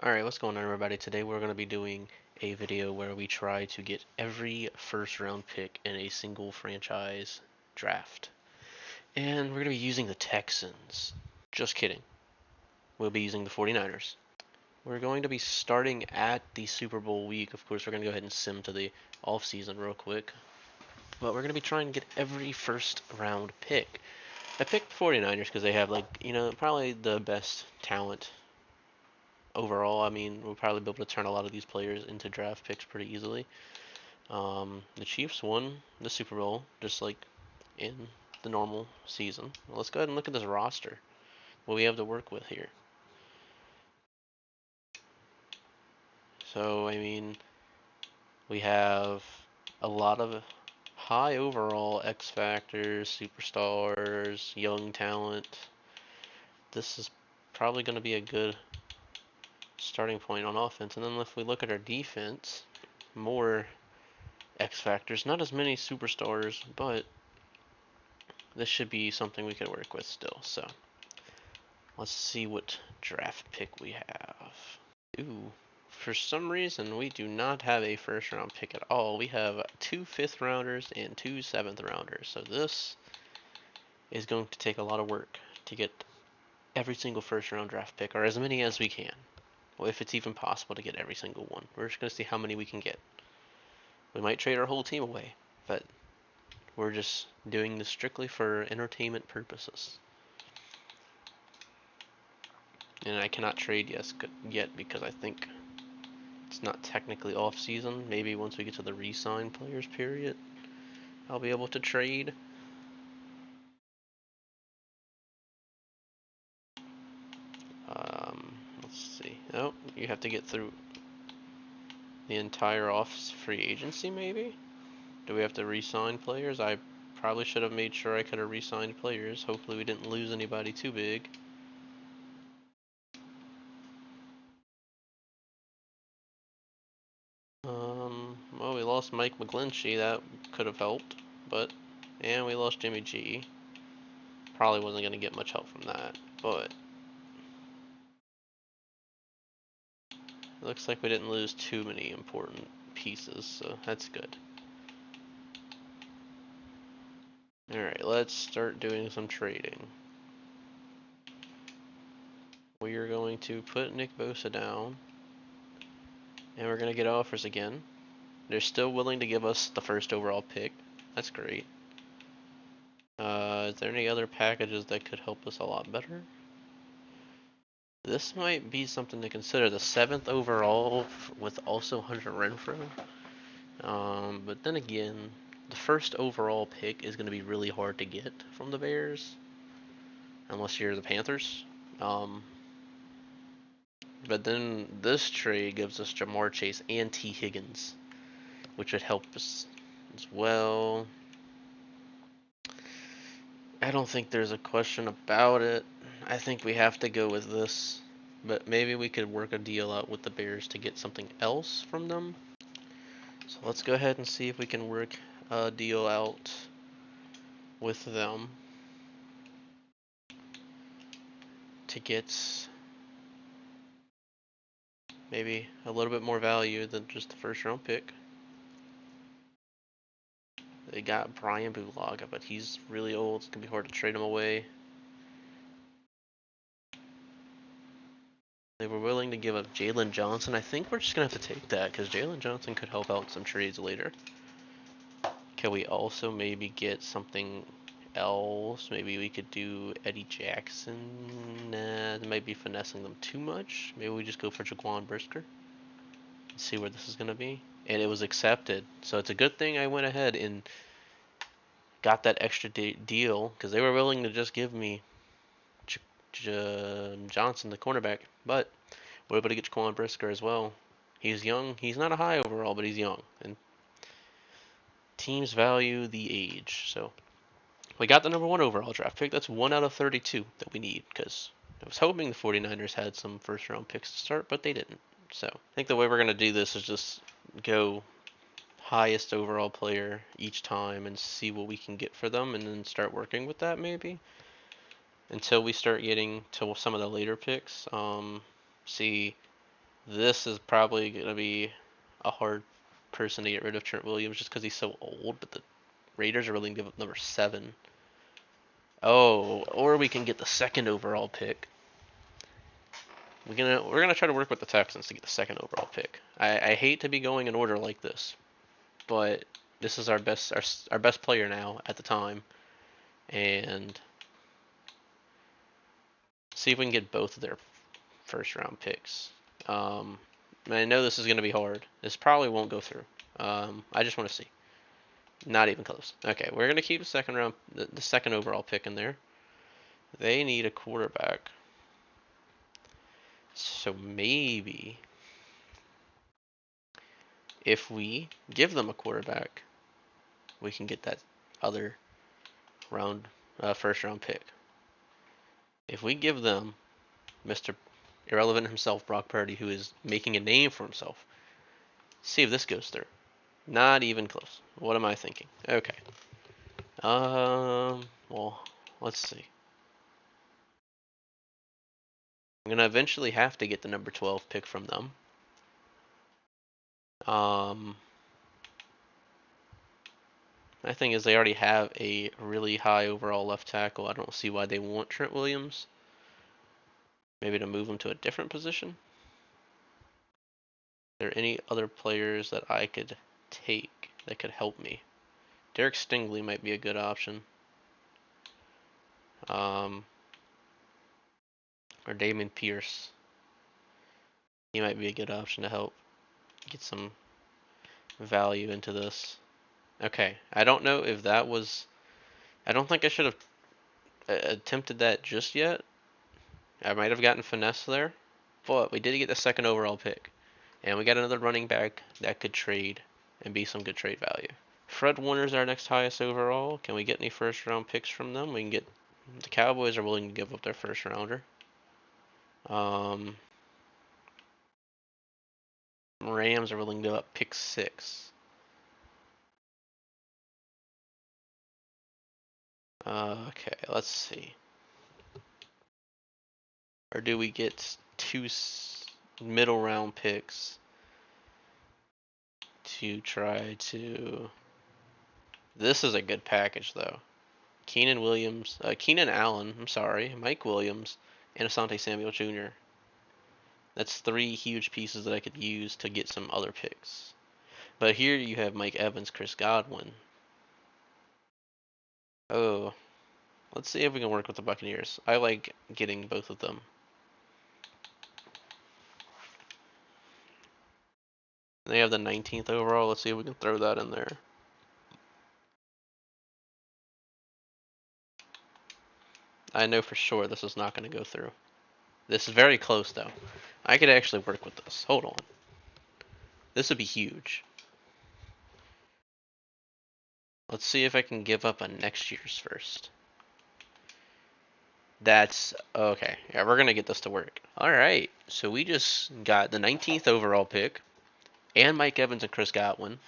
Alright, what's going on everybody? Today we're going to be doing a video where we try to get every first round pick in a single franchise draft. And we're going to be using the Texans. Just kidding. We'll be using the 49ers. We're going to be starting at the Super Bowl week. Of course, we're going to go ahead and sim to the off season real quick. But we're going to be trying to get every first round pick. I picked the 49ers because they have probably the best talent overall. I mean, we'll probably be able to turn a lot of these players into draft picks pretty easily. The Chiefs won the Super Bowl just like in the normal season. Well, let's go ahead and look at this roster. What we have to work with here. So, I mean, we have a lot of high overall X factors, superstars, young talent. This is probably going to be a good starting point on offense. And then if we look at our defense, more X factors, not as many superstars, but this should be something we could work with still. So let's see what draft pick we have. Ooh, for some reason we do not have a first round pick at all. We have 2 fifth rounders and 2 seventh rounders. So this is going to take a lot of work to get every single first round draft pick, or as many as we can. Well, if it's even possible to get every single one. We're just going to see how many we can get. We might trade our whole team away, but we're just doing this strictly for entertainment purposes. And I cannot trade yet because I think it's not technically off season. Maybe once we get to the re-sign players period, I'll be able to trade. Let's see. Oh, you have to get through the entire off free agency maybe? Do we have to re-sign players? I probably should have made sure I could have re-signed players. Hopefully we didn't lose anybody too big. Well, we lost Mike McGlinchey. That could have helped, and we lost Jimmy G. Probably wasn't going to get much help from that, but it looks like we didn't lose too many important pieces, so that's good. Alright, let's start doing some trading. We are going to put Nick Bosa down, and we're going to get offers again. They're still willing to give us the first overall pick. That's great. Is there any other packages that could help us a lot better? This might be something to consider. The 7th overall with also Hunter Renfrow. But then again, the first overall pick is going to be really hard to get from the Bears. Unless you're the Panthers. But then this trade gives us Jamar Chase and T. Higgins, which would help us as well. I don't think there's a question about it. I think we have to go with this. But maybe we could work a deal out with the Bears to get something else from them. So let's go ahead and see if we can work a deal out with them to get maybe a little bit more value than just the first round pick. They got Brian Bulaga, but he's really old. It's going to be hard to trade him away. They were willing to give up Jalen Johnson. I think we're just going to have to take that because Jalen Johnson could help out some trades later. Can we also maybe get something else? Maybe we could do Eddie Jackson. Nah, that might be finessing them too much. Maybe we just go for Jaquan Brisker. See where this is going to be. And it was accepted. So it's a good thing I went ahead and got that extra deal because they were willing to just give me Johnson, the cornerback. But we're able to get Jaquan Brisker as well. He's young. He's not a high overall, but he's young. And teams value the age. So we got the number 1 overall draft pick. That's 1 out of 32 that we need because I was hoping the 49ers had some first round picks to start, but they didn't. So I think the way we're going to do this is just go highest overall player each time and see what we can get for them and then start working with that maybe until we start getting to some of the later picks. See This is probably going to be a hard person to get rid of Trent Williams just because he's so old, but the Raiders are willing to give up number 7. Oh, or we can get the second overall pick. We're gonna try to work with the Texans to get the second overall pick. I hate to be going in order like this, but this is our best player now at the time, and see if we can get both of their first round picks. I know this is gonna be hard. This probably won't go through. I just want to see. Not even close. Okay, we're gonna keep the second overall pick in there. They need a quarterback. So maybe if we give them a quarterback, we can get that other first round pick. If we give them Mr. Irrelevant himself, Brock Purdy, who is making a name for himself, see if this goes through. Not even close. What am I thinking? Okay. Well, let's see. I'm gonna eventually have to get the number 12 pick from them. My thing is they already have a really high overall left tackle. I don't see why they want Trent Williams. Maybe to move him to a different position. Are there any other players that I could take that could help me? Derek Stingley might be a good option. Or Damon Pierce. He might be a good option to help get some value into this. Okay, I don't know if that was... I don't think I should have attempted that just yet. I might have gotten finesse there. But we did get the second overall pick. And we got another running back that could trade and be some good trade value. Fred Warner's our next highest overall. Can we get any first round picks from them? We can get... The Cowboys are willing to give up their first rounder. Rams are willing to give up pick 6. Okay, let's see. Or do we get 2 middle round picks to try to... This is a good package though. Keenan Allen, I'm sorry, Mike Williams, and Asante Samuel Jr. That's 3 huge pieces that I could use to get some other picks. But here you have Mike Evans, Chris Godwin. Oh, let's see if we can work with the Buccaneers. I like getting both of them. They have the 19th overall. Let's see if we can throw that in there. I know for sure this is not going to go through. This is very close, though. I could actually work with this. Hold on. This would be huge. Let's see if I can give up on next year's first. That's okay. Yeah, we're going to get this to work. All right. So we just got the 19th overall pick and Mike Evans and Chris Godwin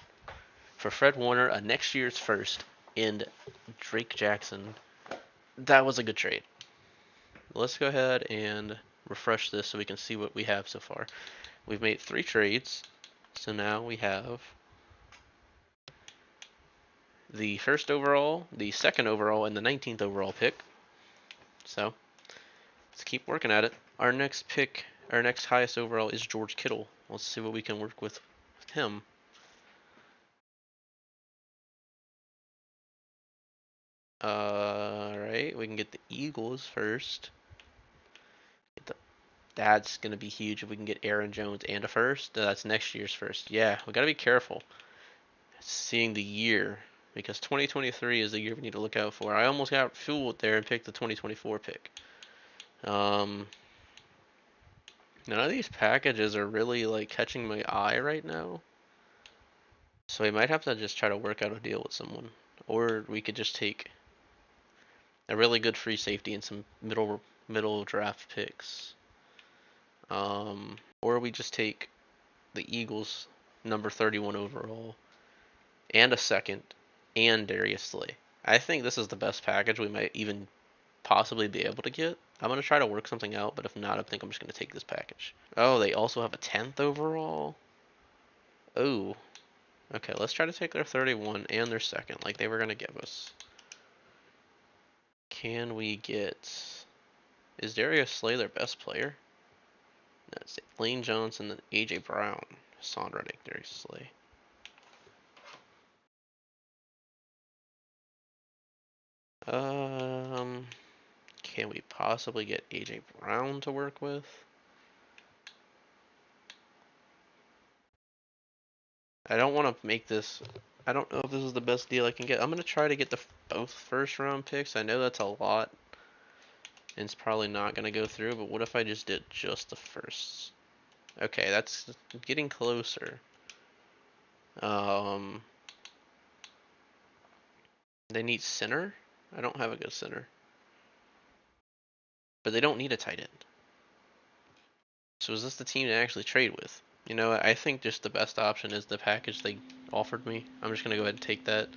for Fred Warner, a next year's first, and Drake Jackson. That was a good trade. Let's go ahead and refresh this so we can see what we have so far. We've made 3 trades. So now we have the first overall, the second overall, and the 19th overall pick. So let's keep working at it. Our next highest overall is George Kittle. Let's see what we can work with him. Alright, we can get the Eagles first. That's going to be huge if we can get Aaron Jones and a first. That's next year's first. Yeah, we got to be careful seeing the year because 2023 is the year we need to look out for. I almost got fooled there and picked the 2024 pick. None of these packages are really like catching my eye right now. So we might have to just try to work out a deal with someone. Or we could just take a really good free safety and some middle draft picks. Or we just take the Eagles number 31 overall and a second and Darius Slay. I think this is the best package we might even possibly be able to get. I'm gonna try to work something out, but if not, I think I'm just gonna take this package. Oh, they also have a 10th overall. Oh, okay. Let's try to take their 31 and their second, like they were gonna give us. Can we get? Is Darius Slay their best player? No, it's Lane Johnson and AJ Brown. Hassan Reddick, Darius Slay. Can we possibly get AJ Brown to work with? I don't want to make this. I don't know if this is the best deal I can get. I'm gonna try to get the both first round picks. I know that's a lot, and it's probably not gonna go through. But what if I just did just the firsts? Okay, that's getting closer. Um, they need center. I don't have a good center, but they don't need a tight end. So is this the team to actually trade with? You know, I think just the best option is the package they offered me. I'm just gonna go ahead and take that.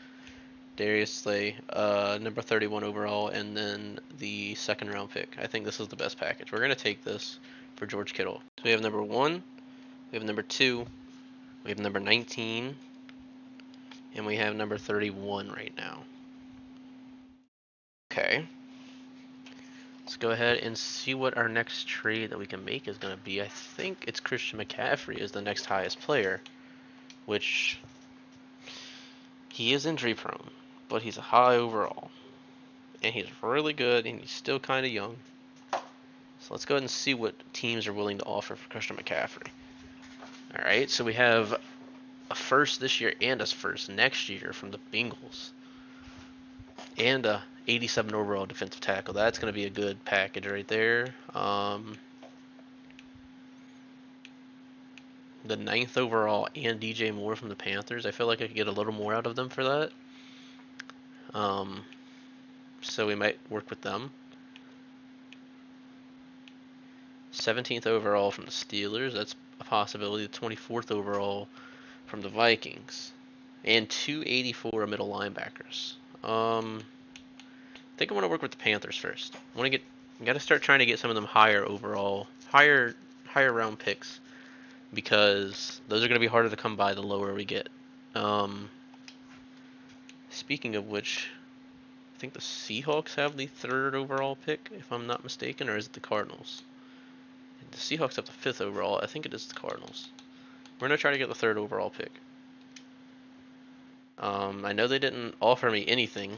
Darius Slay, number 31 overall, and then the second round pick. I think this is the best package. We're gonna take this for George Kittle. So we have number 1, we have number 2, we have number 19, and we have number 31 right now. Okay. Let's go ahead and see what our next trade that we can make is going to be. I think it's Christian McCaffrey is the next highest player, which he is injury prone, but he's a high overall. And he's really good, and he's still kind of young. So let's go ahead and see what teams are willing to offer for Christian McCaffrey. All right, so we have a first this year and a first next year from the Bengals. And a 87 overall defensive tackle. That's going to be a good package right there. The 9th overall and DJ Moore from the Panthers. I feel like I could get a little more out of them for that. So we might work with them. 17th overall from the Steelers. That's a possibility. The 24th overall from the Vikings. And 284 middle linebackers. I think I want to work with the Panthers first. Got to start trying to get some of them higher overall, higher round picks, because those are going to be harder to come by the lower we get. Speaking of which, I think the Seahawks have the 3rd overall pick, if I'm not mistaken, or is it the Cardinals? The Seahawks have the 5th overall. I think it is the Cardinals. We're going to try to get the 3rd overall pick. I know they didn't offer me anything,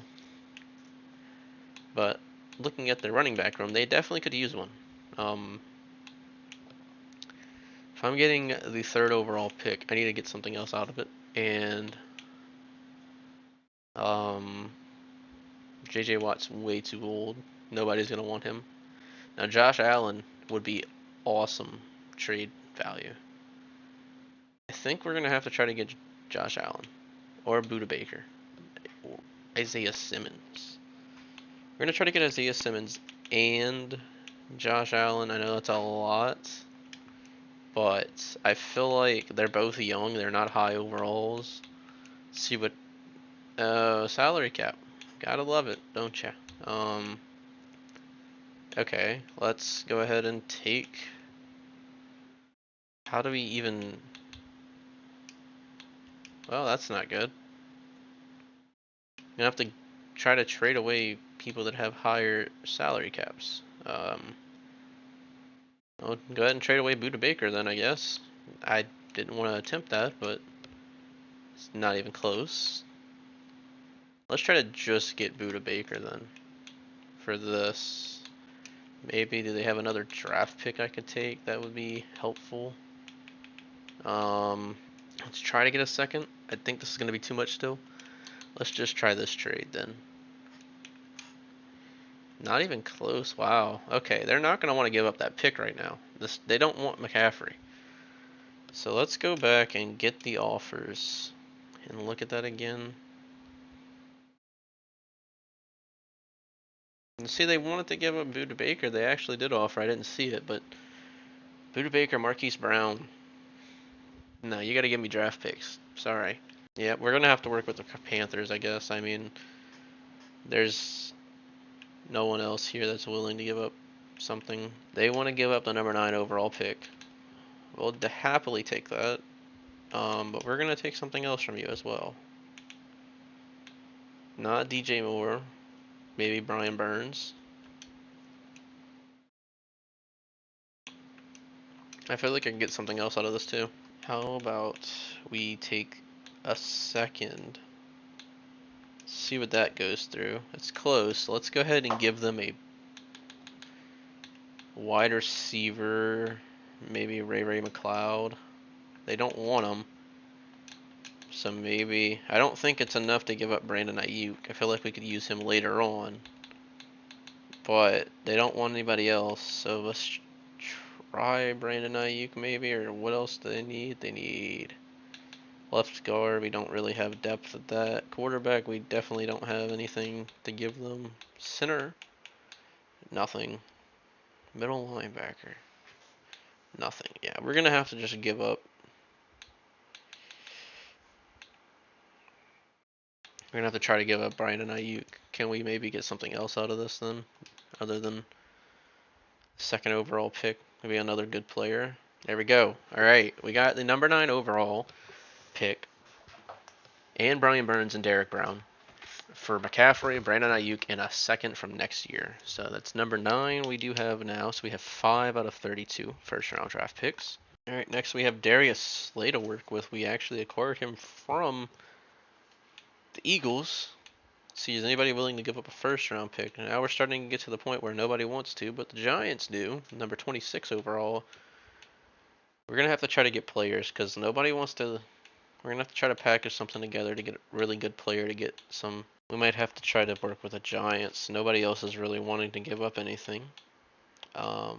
but looking at their running back room, they definitely could use one. If I'm getting the 3rd overall pick, I need to get something else out of it. And JJ Watt's way too old. Nobody's going to want him. Now, Josh Allen would be awesome trade value. I think we're going to have to try to get Josh Allen or Buda Baker or Isaiah Simmons. We're going to try to get Isaiah Simmons and Josh Allen. I know that's a lot, but I feel like they're both young. They're not high overalls. Let's see what salary cap. Gotta love it, don't ya? Okay, let's go ahead and take. How do we even? Well, that's not good. Gonna have to try to trade away people that have higher salary caps. I'll go ahead and trade away Buda Baker then, I guess. I didn't want to attempt that, but it's not even close. Let's try to just get Buda Baker then for this. Maybe do they have another draft pick I could take? That would be helpful. Let's try to get a second. I think this is going to be too much still. Let's just try this trade then. Not even close. Wow. Okay, they're not going to want to give up that pick right now. They don't want McCaffrey. So let's go back and get the offers and look at that again. And see, they wanted to give up Buda Baker. They actually did offer. I didn't see it, but Buda Baker, Marquise Brown. No, you got to give me draft picks. Sorry. Yeah, we're going to have to work with the Panthers, I guess. I mean, there's no one else here that's willing to give up something. They want to give up the number 9 overall pick. We'll happily take that. But we're going to take something else from you as well. Not DJ Moore. Maybe Brian Burns. I feel like I can get something else out of this too. How about we take a second? See what that goes through. It's close. Let's go ahead and give them a wide receiver. Maybe Ray McLeod. They don't want him. So maybe, I don't think it's enough to give up Brandon Ayuk. I feel like we could use him later on. But they don't want anybody else. So let's try Brandon Ayuk maybe. Or what else do they need? They need left guard. We don't really have depth at that. Quarterback, we definitely don't have anything to give them. Center, nothing. Middle linebacker, nothing. Yeah, we're going to have to just give up. We're going to have to try to give up Brandon Ayuk. Can we maybe get something else out of this then? Other than second overall pick? Maybe another good player? There we go. Alright, we got the number 9 overall pick. And Brian Burns and Derek Brown. For McCaffrey, Brandon Ayuk, and a second from next year. So that's number 9 we do have now. So we have 5 out of 32 first round draft picks. Alright, next we have Darius Slay to work with. We actually acquired him from the Eagles. See, is anybody willing to give up a first round pick? Now we're starting to get to the point where nobody wants to, but the Giants do. Number 26 overall. We're going to have to try to get players because nobody wants to. We're going to have to try to package something together to get a really good player to get some. We might have to try to work with the Giants. Nobody else is really wanting to give up anything. That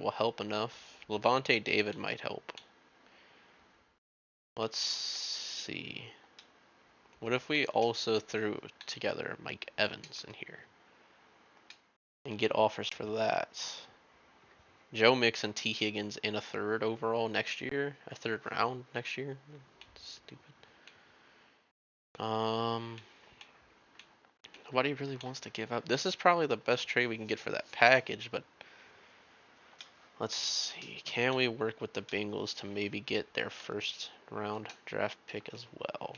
will help enough. Levante David might help. Let's see. What if we also threw together Mike Evans in here? And get offers for that. Joe Mixon, T. Higgins, and a third overall next year. A third round next year. Stupid. Nobody really wants to give up. This is probably the best trade we can get for that package, but let's see. Can we work with the Bengals to maybe get their first round draft pick as well?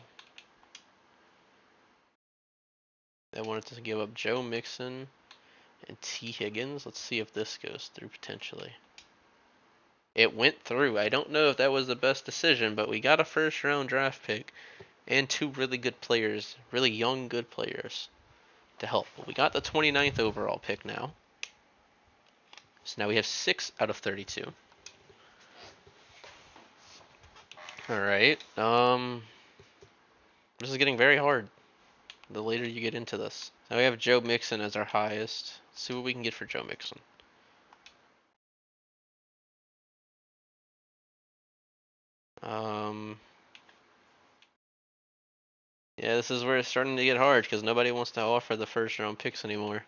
They wanted to give up Joe Mixon and T. Higgins. Let's see if this goes through potentially. It went through. I don't know if that was the best decision, but we got a first round draft pick and 2 really good players, really young good players to help. But we got the 29th overall pick now. So now we have 6 out of 32. Alright. This is getting very hard the later you get into this. Now we have Joe Mixon as our highest. Let's see what we can get for Joe Mixon. Yeah, this is where it's starting to get hard because nobody wants to offer the first round picks anymore.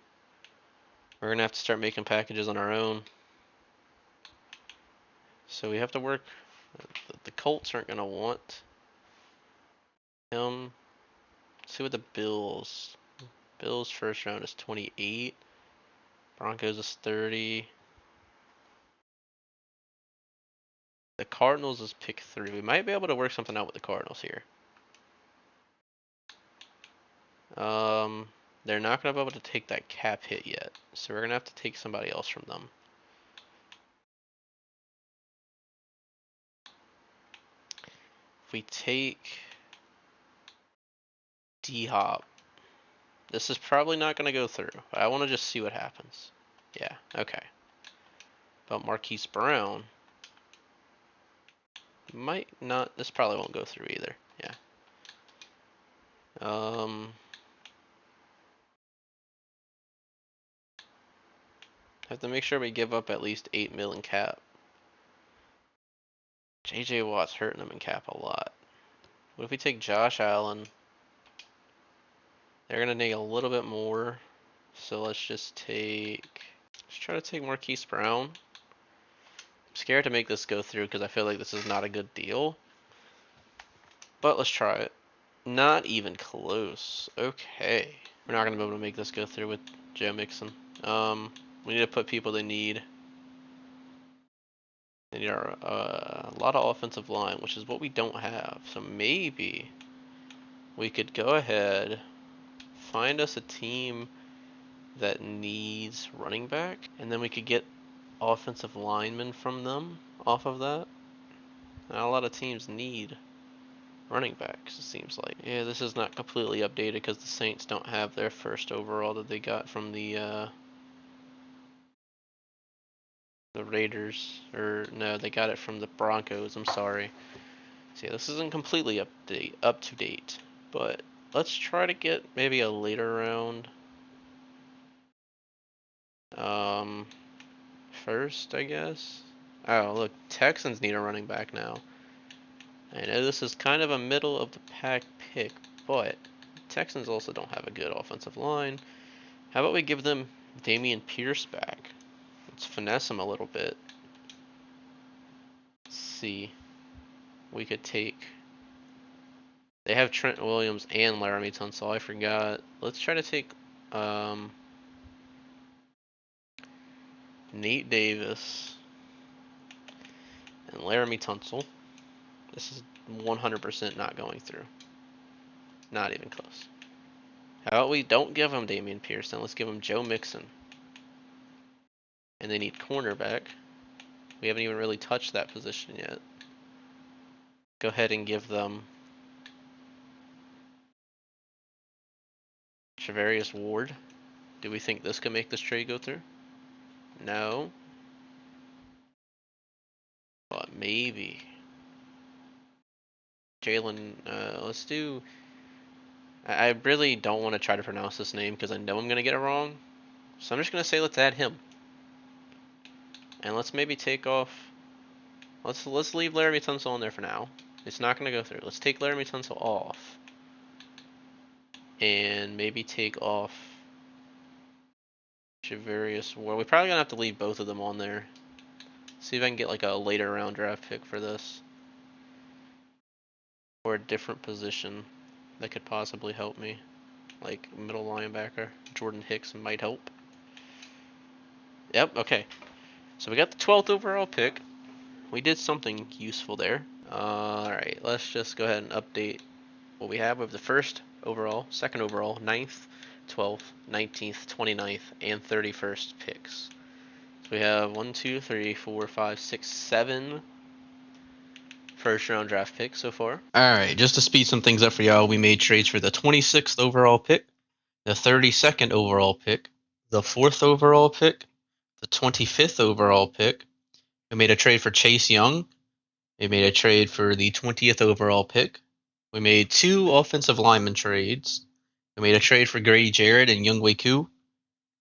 We're going to have to start making packages on our own. So we have to work. The Colts aren't going to want him. Let's see what the Bills. Bills first round is 28. Broncos is 30. The Cardinals is pick 3. We might be able to work something out with the Cardinals here. They're not going to be able to take that cap hit yet. So we're going to have to take somebody else from them. If we take D-Hop, this is probably not going to go through. I want to just see what happens. Yeah, okay. But Marquise Brown might not. This probably won't go through either. Yeah. Have to make sure we give up at least 8 mil in cap. JJ Watt's hurting them in cap a lot. What if we take Josh Allen? They're gonna need a little bit more. So let's just take. Let's try to take Marquise Brown. I'm scared to make this go through because I feel like this is not a good deal. But let's try it. Not even close. Okay. We're not gonna be able to make this go through with Joe Mixon. We need to put people they need. They need a lot of offensive line, which is what we don't have. So maybe we could go ahead, find us a team that needs running back, and then we could get offensive linemen from them off of that. Not a lot of teams need running backs, it seems like. Yeah, this is not completely updated because the Saints don't have their first overall that they got from the Raiders. Or no, they got it from the Broncos. I'm sorry. So yeah, this isn't completely up to date, but let's try to get maybe a later round. Um, First, I guess. Oh, look, Texans need a running back now. I know this is kind of a middle of the pack pick, but Texans also don't have a good offensive line. How about we give them Dameon Pierce back? Let's finesse him a little bit. Let's see. We could take. They have Trent Williams and Laramie Tunsil. I forgot. Let's try to take um, Nate Davis and Laramie Tunsil. This is 100% not going through. Not even close. How about we don't give him Dameon Pierce, then let's give him Joe Mixon. And they need cornerback. We haven't even really touched that position yet. Go ahead and give them Travarius Ward. Do we think this could make this trade go through? No. But maybe. Jalen, let's do. I really don't want to try to pronounce this name because I know I'm going to get it wrong. So I'm just going to say let's add him. And let's maybe take off. Let's leave Laramie Tunsil on there for now. It's not going to go through. Let's take Laramie Tunsil off. And maybe take off Javarius Ward. We're probably going to have to leave both of them on there. See if I can get like a later round draft pick for this. Or a different position that could possibly help me. Like middle linebacker. Jordan Hicks might help. Yep, okay. So we got the 12th overall pick. We did something useful there. Alright, let's just go ahead and update what we have with the first overall, second overall, 9th, 12th, 19th, 29th, and 31st picks. So we have 1, 2, 3, 4, 5, 6, 7 first round draft picks so far. Alright, just to speed some things up for y'all, we made trades for the 26th overall pick, the 32nd overall pick, the 4th overall pick, the 25th overall pick. We made a trade for Chase Young. We made a trade for the 20th overall pick. We made 2 offensive lineman trades. We made a trade for Grady Jarrett and Younghoe Koo.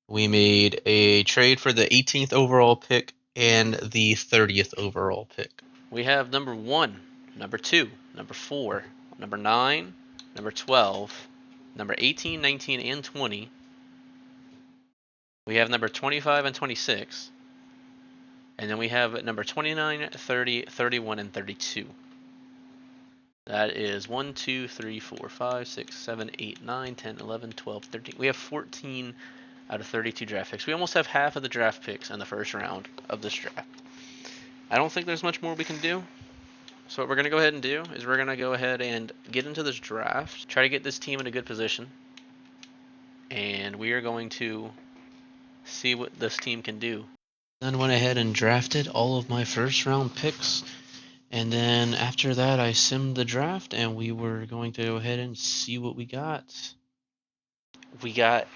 We made a trade for the 18th overall pick and the 30th overall pick. We have number 1, number 2, number 4, number 9, number 12, number 18, 19, and 20. We have number 25 and 26. And then we have number 29, 30, 31, and 32. That is 1, 2, 3, 4, 5, 6, 7, 8, 9, 10, 11, 12, 13. We have 14 out of 32 draft picks. We almost have half of the draft picks in the first round of this draft. I don't think there's much more we can do. So what we're going to go ahead and do is we're going to go ahead and get into this draft, try to get this team in a good position, and we are going to see what this team can do. Then went ahead and drafted all of my first round picks. And then after that, I simmed the draft, and we were going to go ahead and see what we got. We got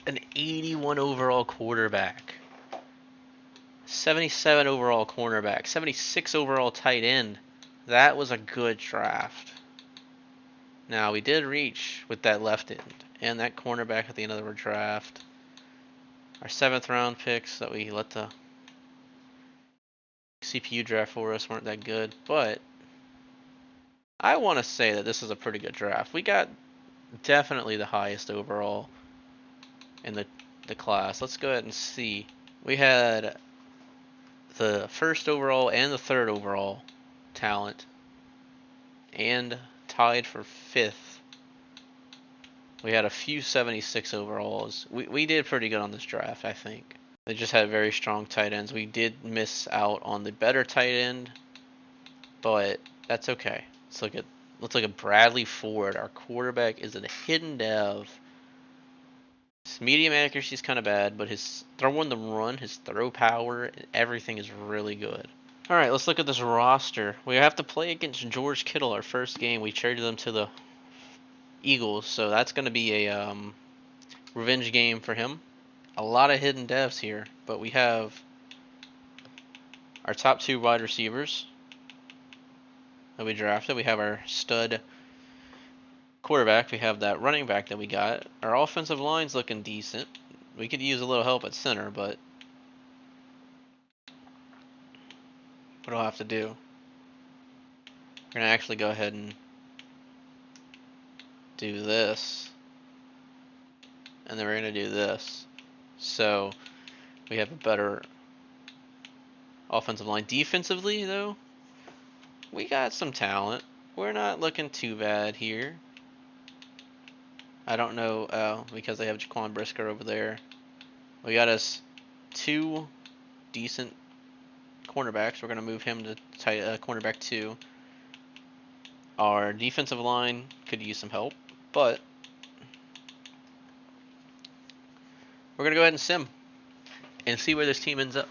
an 81 overall quarterback, 77 overall cornerback, 76 overall tight end. That was a good draft. Now, we did reach with that left end and that cornerback at the end of the draft. Our 7th round picks that we let the CPU draft for us weren't that good, but I want to say that this is a pretty good draft. We got definitely the highest overall in the class. Let's go ahead and see. We had the 1st overall and the 3rd overall talent, and tied for 5th We had a few 76 overalls. We did pretty good on this draft, I think. They just had very strong tight ends. We did miss out on the better tight end, but that's okay. Let's look at Bradley Ford. Our quarterback is a hidden dev. His medium accuracy is kind of bad, but his throw on the run, his throw power, everything is really good. All right, let's look at this roster. We have to play against George Kittle our first game. We traded them to the Eagles, so that's going to be a revenge game for him. A lot of hidden devs here, but we have our top 2 wide receivers that we drafted. We have our stud quarterback. We have that running back that we got. Our offensive line's looking decent. We could use a little help at center, but what do I have to do? We're going to actually go ahead and do this. And then we're going to do this. So we have a better offensive line. Defensively, though, we got some talent. We're not looking too bad here. I don't know, because they have Jaquan Brisker over there. We got us 2 decent cornerbacks. We're going to move him to cornerback 2. Our defensive line could use some help, but we're going to go ahead and sim and see where this team ends up.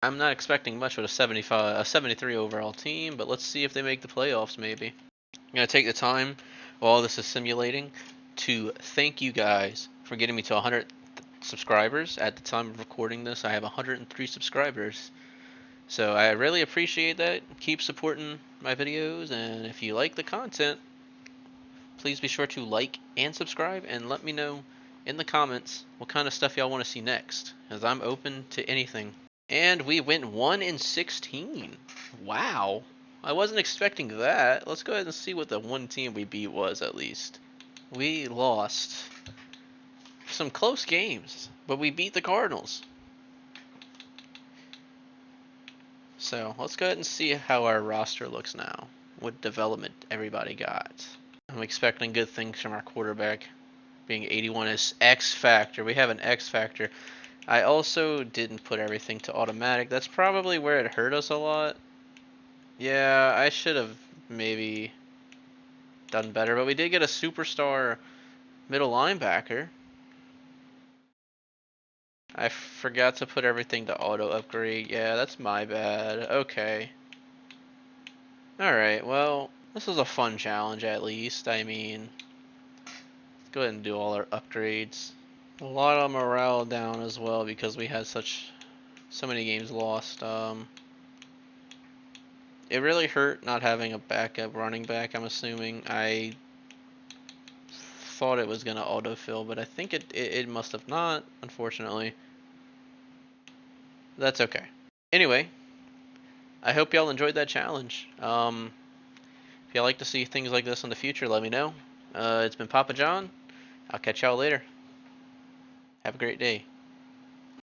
I'm not expecting much with a 73 overall team, but let's see if they make the playoffs maybe. I'm going to take the time while this is simulating to thank you guys for getting me to 100 subscribers. At the time of recording this, I have 103 subscribers. So I really appreciate that. Keep supporting my videos, and if you like the content, please be sure to like and subscribe, and let me know in the comments what kind of stuff y'all want to see next, as I'm open to anything. And we went 1-16. Wow. I wasn't expecting that. Let's go ahead and see what the one team we beat was, at least. We lost some close games, but we beat the Cardinals. So let's go ahead and see how our roster looks now. What development everybody got. I'm expecting good things from our quarterback. Being 81 is X Factor. We have an X Factor. I also didn't put everything to automatic. That's probably where it hurt us a lot. Yeah, I should have maybe done better, but we did get a superstar middle linebacker. I forgot to put everything to auto upgrade. Yeah, that's my bad. Okay. Alright, well, this was a fun challenge at least. I mean, let's go ahead and do all our upgrades. A lot of morale down as well because we had so many games lost. It really hurt not having a backup running back, I'm assuming. I thought it was going to autofill, but I think it must have not, unfortunately. That's okay. Anyway, I hope y'all enjoyed that challenge. If y'all like to see things like this in the future, let me know. It's been Papa John. I'll catch y'all later. Have a great day.